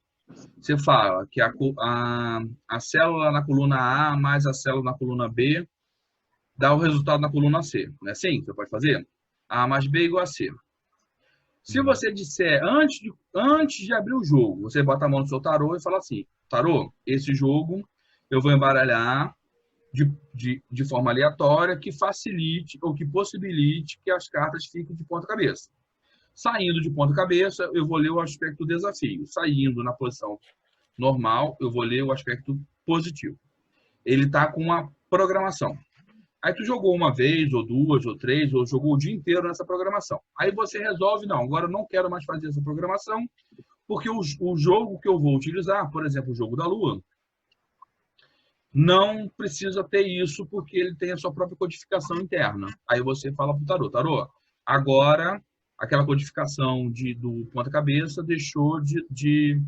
Você fala que a célula na coluna A mais a célula na coluna B dá o resultado na coluna C. Não é assim que você pode fazer? A mais B igual a C. Se você disser, antes de abrir o jogo, você bota a mão no seu tarô e fala assim, tarô, esse jogo eu vou embaralhar de forma aleatória que facilite ou que possibilite que as cartas fiquem de ponta cabeça. Saindo de ponta cabeça, eu vou ler o aspecto desafio. Saindo na posição normal, eu vou ler o aspecto positivo. Ele está com uma programação. Aí tu jogou uma vez, ou 2, ou 3, ou jogou o dia inteiro nessa programação. Aí você resolve, não, agora eu não quero mais fazer essa programação, porque o jogo que eu vou utilizar, por exemplo, o jogo da Lua, não precisa ter isso, porque ele tem a sua própria codificação interna. Aí você fala para o tarô, tarô, agora aquela codificação do ponta-cabeça deixou de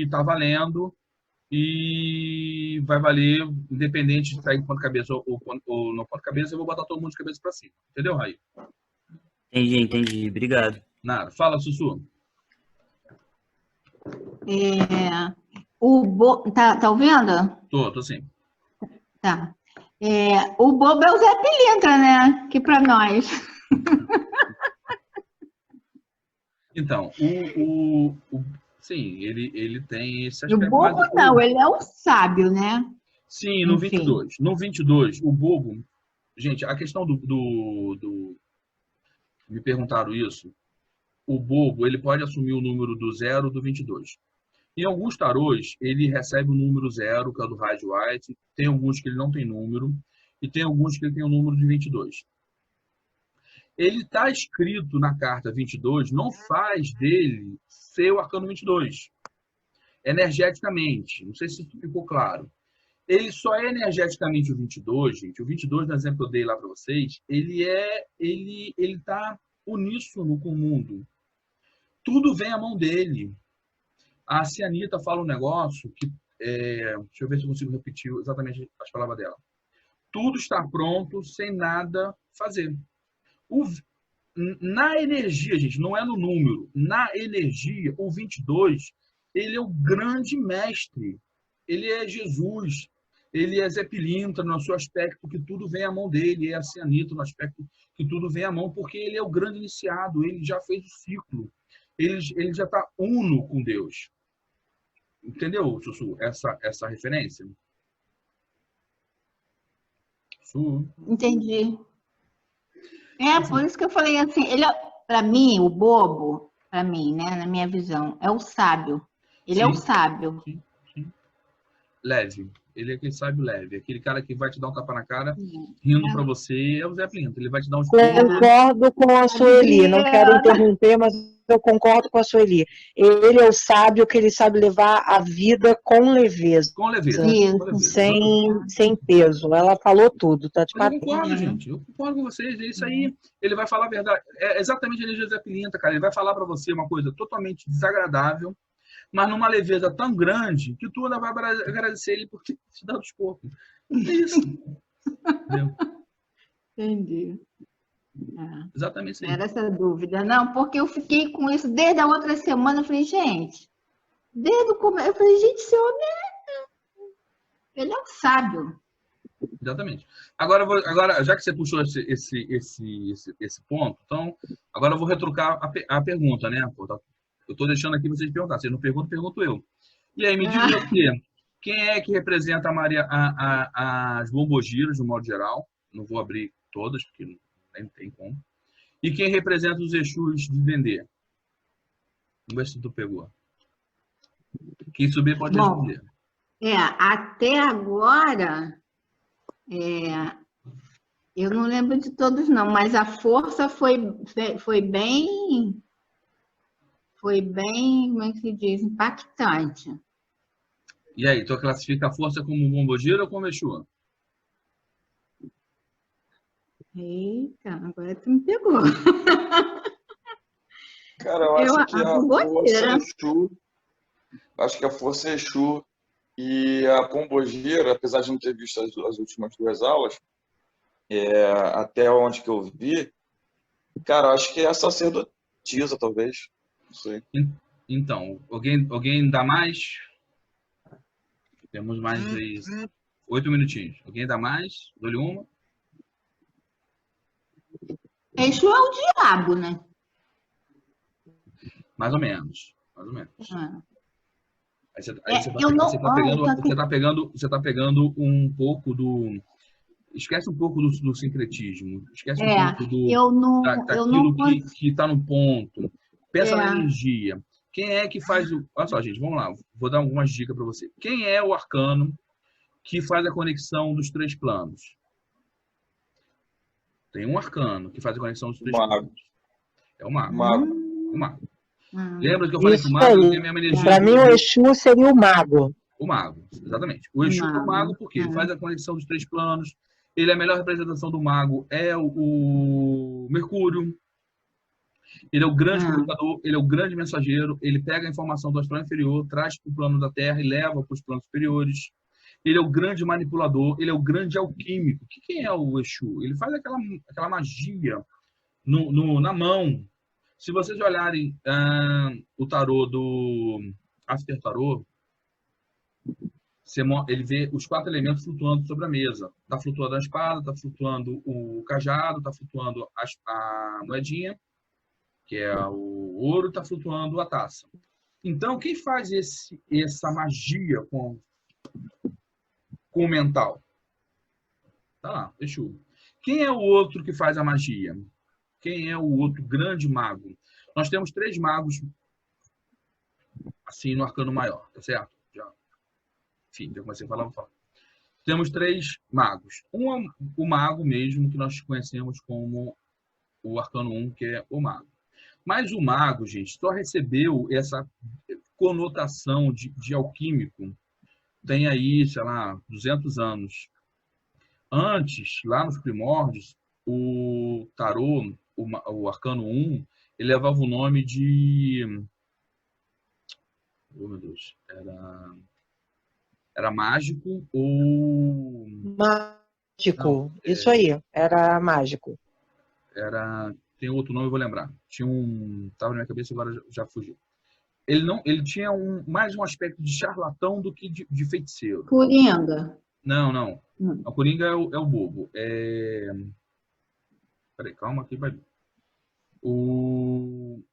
estar valendo e vai valer, independente de sair de ponta-cabeça ou no ponta-cabeça, eu vou botar todo mundo de cabeça para cima. Entendeu, Raí? Entendi. Obrigado. Nada. Fala, Sussu. Tá ouvindo? Tô sim. Tá. O bobo é o Zé Pilintra, né? Aqui para nós. Então, sim, ele tem esse aspecto. O bobo não, ele é o sábio, né? Sim, no 22. No 22, o bobo... Gente, a questão me perguntaram isso. O bobo, ele pode assumir o número do 0 do 22. Em alguns tarôs, ele recebe o número 0, que é do Rider White. Tem alguns que ele não tem número. E tem alguns que ele tem o número de 22. Ele está escrito na carta 22, não faz dele ser o arcano 22. Energeticamente. Não sei se isso ficou claro. Ele só é energeticamente o 22, gente. O 22, no exemplo que eu dei lá para vocês, ele está uníssono com o mundo. Tudo vem à mão dele. A Cianita fala um negócio que... deixa eu ver se eu consigo repetir exatamente as palavras dela. Tudo está pronto, sem nada fazer. Na energia, gente, não é no número. Na energia, o 22, ele é o grande mestre. Ele é Jesus. Ele é Zé Pilintra no seu aspecto que tudo vem à mão dele. É a Cianita no aspecto que tudo vem à mão, porque ele é o grande iniciado. Ele já fez o ciclo. Ele já está uno com Deus. Entendeu, Sussu, essa referência? Sussu. Entendi. Por isso que eu falei assim, para mim, o bobo, para mim, né, na minha visão, é o sábio. Ele é o sábio. Sim. Leve. Ele é aquele sábio leve. Aquele cara que vai te dar um tapa na cara, rindo para você, é o Zé Pilintra. Ele vai te dar um... Concordo com a Sueli. Não quero interromper, mas eu concordo com a Sueli. Ele é o sábio que ele sabe levar a vida com leveza. Com leveza. Sem peso. Ela falou tudo. Tá de eu concordo, gente. Eu concordo com vocês. Isso aí, ele vai falar a verdade. É exatamente a energia do Zé Pilintra, cara. Ele vai falar para você uma coisa totalmente desagradável, mas numa leveza tão grande que tu ainda vai agradecer ele por te dar o corpos. É isso. Entendeu? Entendi. Exatamente isso aí. Era essa dúvida. Não, porque eu fiquei com isso desde a outra semana. Eu falei, gente, desde o começo, eu falei, gente, esse homem ele é um sábio. Exatamente. Agora, já que você puxou esse ponto, então, agora eu vou retrucar a pergunta, né? Eu estou deixando aqui vocês perguntar. Vocês não perguntam, pergunto eu. E aí, me diz o quê? Quem é que representa as bombogiras, de um modo geral? Não vou abrir todas, porque nem tem como. E quem representa os Exus de Dendê? Vamos ver se tu pegou. Quem subir pode responder. Até agora, eu não lembro de todos, não, mas a força foi bem... Foi bem, como é que se diz, impactante. E aí, tu classifica a força como bombogira ou como Exu? Eita, agora tu me pegou. Cara, eu acho que a força Exu, acho que a força Exu e a pombogira, apesar de não ter visto as últimas 2 aulas, até onde que eu vi, cara, acho que é a sacerdotisa, talvez. Não sei. Então, alguém dá mais? Temos mais 8 minutinhos. Alguém dá mais? Dou-lhe uma. Exu é o diabo, né? Mais ou menos. Aí você tá pegando um pouco do... Esquece um pouco do sincretismo. Esquece um pouco daquilo que está no ponto. Pensa na energia. Quem é que faz o... Olha só, gente, vamos lá. Vou dar algumas dicas para você. Quem é o arcano que faz a conexão dos 3 planos? Tem um arcano que faz a conexão dos 3 planos. É o mago. O mago. Lembra que eu falei que o mago tem a mesma energia? Para mim, o Exu seria o mago. O mago, exatamente. O Exu é o mago porque ele faz a conexão dos 3 planos. Ele, a melhor representação do mago é o Mercúrio. Ele é o grande comunicador, ele é o grande mensageiro. Ele pega a informação do astral inferior, traz para o plano da Terra e leva para os planos superiores. Ele é o grande manipulador, ele é o grande alquímico. Quem é o Exu? Ele faz aquela magia na mão. Se vocês olharem o tarô do After Tarô, ele vê os 4 elementos flutuando sobre a mesa. Está flutuando a espada, está flutuando o cajado, está flutuando a moedinha, que é o ouro, está flutuando a taça. Então, quem faz essa magia com o mental? Tá lá, Exu. Quem é o outro que faz a magia? Quem é o outro grande mago? Nós temos 3 magos assim no arcano maior, tá certo? Enfim, já comecei a falar, vou falar. Temos 3 magos. O mago mesmo, que nós conhecemos como o arcano 1, que é o mago. Mas o mago, gente, só recebeu essa conotação de alquímico tem aí, sei lá, 200 anos. Antes, lá nos primórdios, o tarô, o arcano 1, ele levava o nome de... Oh, meu Deus. Era mágico ou... Mágico. Não, isso aí. Era mágico. Tem outro nome, eu vou lembrar. Estava na minha cabeça, agora já fugiu. Ele tinha mais um aspecto de charlatão do que de feiticeiro. Coringa. Não. A Coringa é o bobo. Peraí, calma aqui, vai.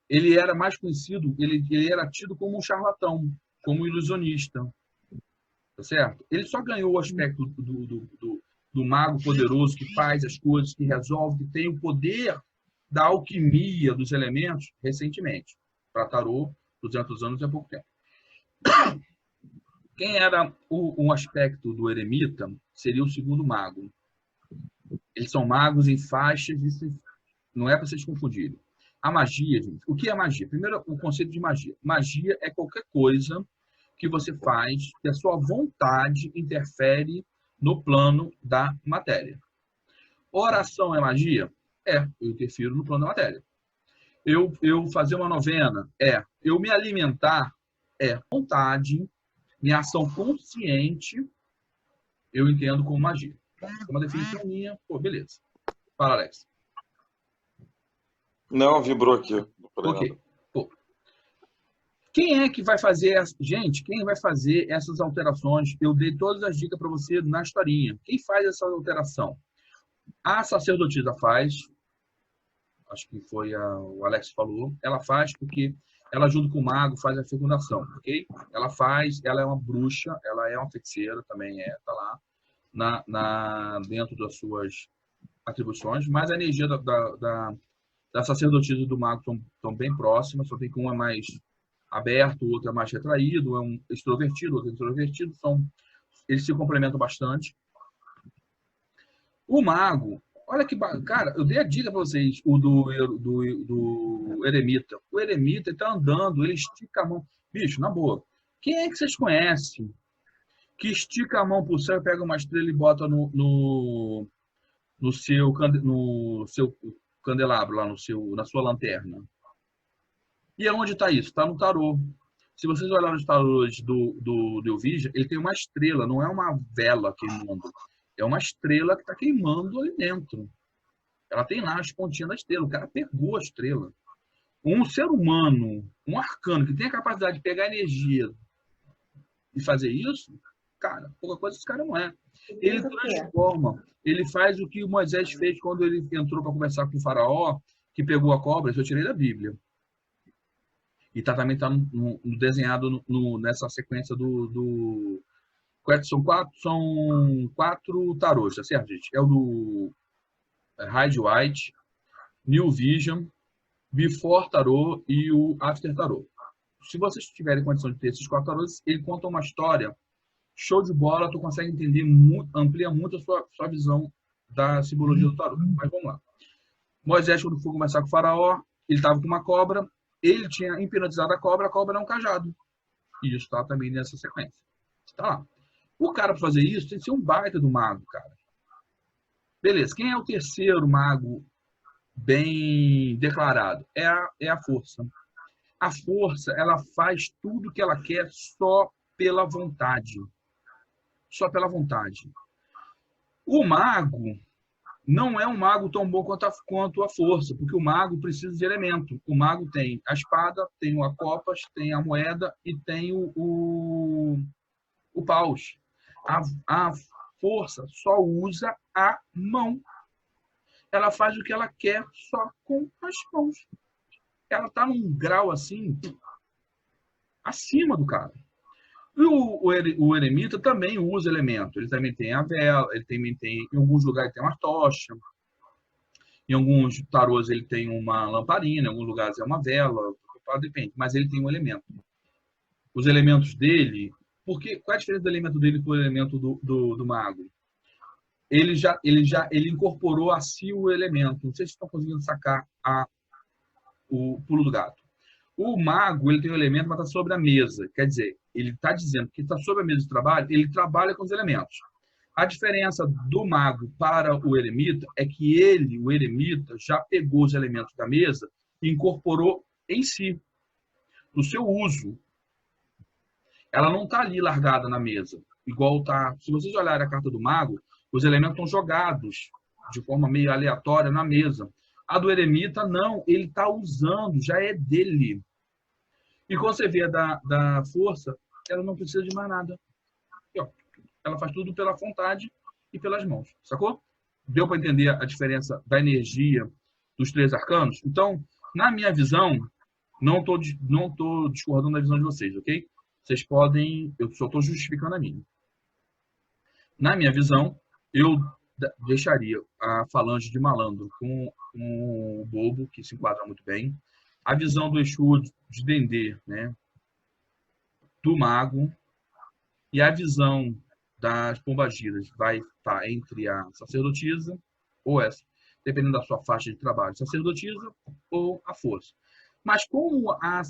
Ele era mais conhecido, ele era tido como um charlatão, como um ilusionista. Tá certo? Ele só ganhou o aspecto do mago poderoso que faz as coisas, que resolve, que tem o poder da alquimia dos elementos recentemente. Para tarô, 200 anos é pouco tempo. Quem era um aspecto do eremita seria o segundo mago. Eles são magos em faixas, isso não é para vocês confundirem. A magia, gente, o que é magia? Primeiro, o conceito de magia. Magia é qualquer coisa que você faz, que a sua vontade interfere no plano da matéria. Oração é magia? Eu interfiro no plano da matéria. Eu fazer uma novena? Eu me alimentar? Vontade, minha ação consciente, eu entendo como magia. Uma definição minha, beleza. Fala, Alex. Não, vibrou aqui. Ok. Quem é que vai fazer... Gente, quem vai fazer essas alterações? Eu dei todas as dicas para você na historinha. Quem faz essa alteração? A sacerdotisa faz. Acho que foi o Alex falou. Ela faz porque ela, junto com o mago, faz a fecundação, ok? Ela é uma bruxa, ela é uma feiticeira, também tá lá dentro das suas atribuições, mas a energia da sacerdotisa e do mago estão bem próximas, só tem que um é mais aberto, o outro é mais retraído, é um extrovertido, outro é introvertido, eles se complementam bastante. O mago, olha que... Cara, eu dei a dica para vocês, o do eremita. O eremita está andando, ele estica a mão. Bicho, na boa, quem é que vocês conhecem que estica a mão para o céu e pega uma estrela e bota no seu candelabro, lá na sua lanterna? E aonde está isso? Está no tarô. Se vocês olharem os tarôs do Elvija, ele tem uma estrela, não é uma vela queimando. É uma estrela que está queimando ali dentro. Ela tem lá as pontinhas da estrela. O cara pegou a estrela. Um ser humano, um arcano, que tem a capacidade de pegar energia e fazer isso, cara, pouca coisa esse cara não é. Ele transforma. Ele faz o que o Moisés fez quando ele entrou para conversar com o faraó, que pegou a cobra. Isso eu tirei da Bíblia. E também está desenhado nessa sequência são quatro tarôs, tá certo, gente? É o do Hide White, New Vision, Before Tarot e o After Tarot. Se vocês tiverem condição de ter esses 4 tarôs, ele conta uma história show de bola, tu consegue entender muito, amplia muito a sua visão da simbologia do tarô. Mas vamos lá. Moisés, quando foi conversar com o faraó, ele estava com uma cobra, ele tinha hipnotizado a cobra é um cajado. E isso está também nessa sequência. Tá lá. O cara, para fazer isso, tem que ser um baita do mago, cara. Beleza. Quem é o terceiro mago bem declarado? É a força. A força, ela faz tudo que ela quer só pela vontade. Só pela vontade. O mago não é um mago tão bom quanto a força, porque o mago precisa de elemento. O mago tem a espada, tem a copas, tem a moeda e tem o paus. A força só usa a mão. Ela faz o que ela quer só com as mãos. Ela está num grau assim, acima do cara. E o eremita também usa elemento. Ele também tem a vela, ele também tem, em alguns lugares tem uma tocha, em alguns tarôs ele tem uma lamparina, em alguns lugares é uma vela, depende, mas ele tem um elemento. Os elementos dele, qual é a diferença do elemento dele para o elemento do mago? Ele incorporou a si o elemento. Não sei se estão conseguindo sacar o pulo do gato. O mago, ele tem um elemento, mas está sobre a mesa. Quer dizer, ele está dizendo que está sobre a mesa de trabalho, ele trabalha com os elementos. A diferença do mago para o eremita é que ele, o eremita, já pegou os elementos da mesa e incorporou em si, no seu uso. Ela não está ali largada na mesa, igual está. Se vocês olharem a carta do mago, os elementos estão jogados de forma meio aleatória na mesa. A do eremita, não, ele está usando, já é dele. E quando você vê a da força, ela não precisa de mais nada. Aqui, ó. Ela faz tudo pela vontade e pelas mãos, sacou? Deu para entender a diferença da energia dos 3 arcanos? Então, na minha visão, não estou discordando da visão de vocês, ok? Vocês podem, eu só estou justificando a minha. Na minha visão, eu deixaria a falange de malandro com o bobo, que se enquadra muito bem. A visão do Exu de Dendê, né? Do mago. E a visão das pombagiras vai estar entre a sacerdotisa ou essa, dependendo da sua faixa de trabalho, sacerdotisa ou a força. Mas como a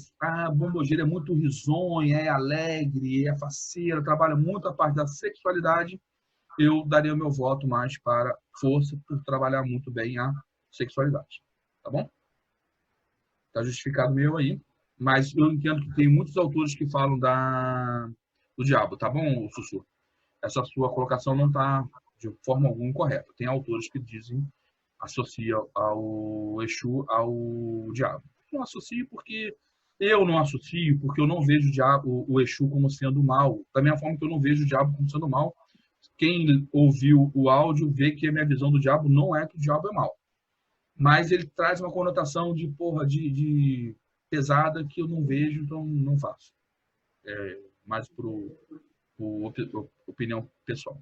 bombogira é muito risonha, é alegre, é faceira, trabalha muito a parte da sexualidade, eu daria o meu voto mais para força por trabalhar muito bem a sexualidade. Tá bom? Tá justificado o meu aí. Mas eu entendo que tem muitos autores que falam do diabo. Tá bom, Sussu? Essa sua colocação não está de forma alguma incorreta. Tem autores que dizem, associam ao Exu ao diabo. Eu não associo porque eu não vejo o Exu como sendo mal. Da mesma forma que eu não vejo o diabo como sendo mal. Quem ouviu o áudio vê que a minha visão do diabo não é que o diabo é mal. Mas ele traz uma conotação de pesada que eu não vejo, então não faço. É mais por opinião pessoal.